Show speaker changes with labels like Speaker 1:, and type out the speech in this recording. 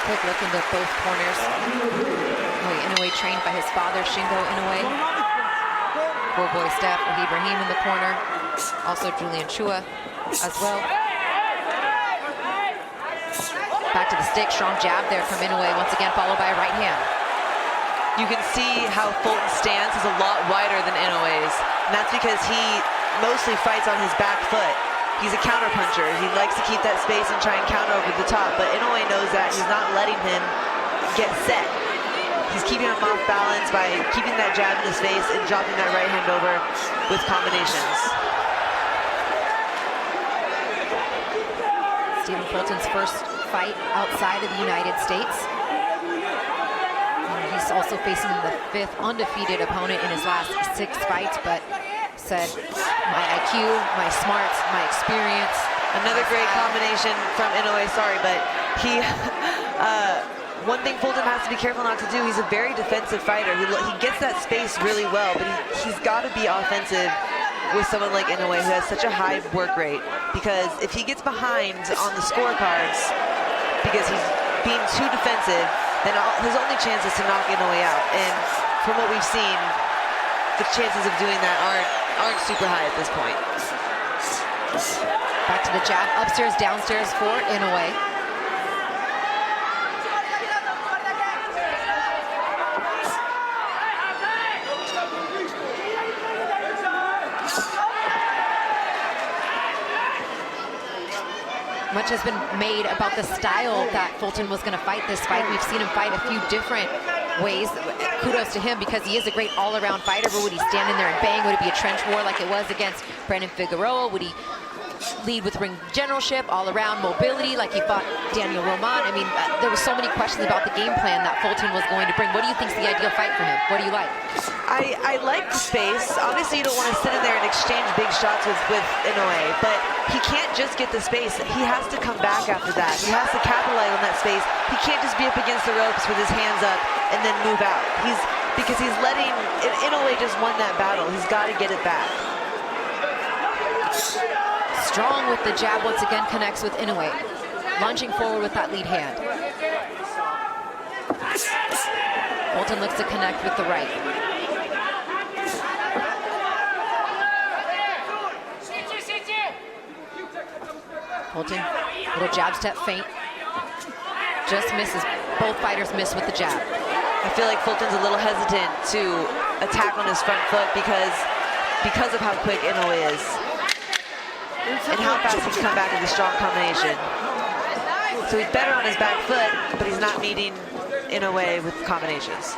Speaker 1: quick look into both corners. Inoue trained by his father, Shingo Inoue. Boy Steph with Ibrahim in the corner. Also Julian Chua as well. Back to the stick, strong jab there from Inoue, once again followed by a right hand.
Speaker 2: You can see how Fulton's stance is a lot wider than Inoue's, and that's because he mostly fights on his back foot. He's a counter puncher. He likes to keep that space and try and counter over the top, but Inoue knows that. He's not letting him get set. He's keeping him off balance by keeping that jab in his face and dropping that right hand over with combinations.
Speaker 1: Stephen Fulton's first fight outside of the United States. And he's also facing the 5th undefeated opponent in his last 6 fights, but said, my IQ, my smarts, my experience.
Speaker 2: Another great combination from Inoue, sorry, but he, one thing Fulton has to be careful not to do, he's a very defensive fighter. He gets that space really well, but he's got to be offensive with someone like Inoue who has such a high work rate, because if he gets behind on the scorecards because he's being too defensive, then his only chance is to knock Inoue out. And from what we've seen, the chances of doing that aren't super high at this point.
Speaker 1: Back to the jab, upstairs, downstairs for Inoue. Much has been made about the style that Fulton was going to fight this fight. We've seen him fight a few different ways. Kudos to him because he is a great all-around fighter, but would he stand in there and bang? Would it be a trench war like it was against Brandon Figueroa? Would he lead with ring generalship, all-around mobility like he fought Daniel Roman? I mean, there were so many questions about the game plan that Fulton was going to bring. What do you think is the ideal fight for him? What do you like?
Speaker 2: I like the space. Obviously, you don't want to sit in there and exchange big shots with Inoue, but he can't just get the space. He has to come back after that. He has to capitalize on that space. He can't just be up against the ropes with his hands up and then move out. Because he's letting, Inoue just won that battle. He's got to get it back.
Speaker 1: Strong with the jab, once again connects with Inoue. Lunging forward with that lead hand. Fulton looks to connect with the right. Fulton, little jab step feint. Just misses. Both fighters miss with the jab.
Speaker 2: I feel like Fulton's a little hesitant to attack on his front foot because of how quick Inoue is. And how fast he can come back with a strong combination. So he's better on his back foot, but he's not meeting Inoue with combinations.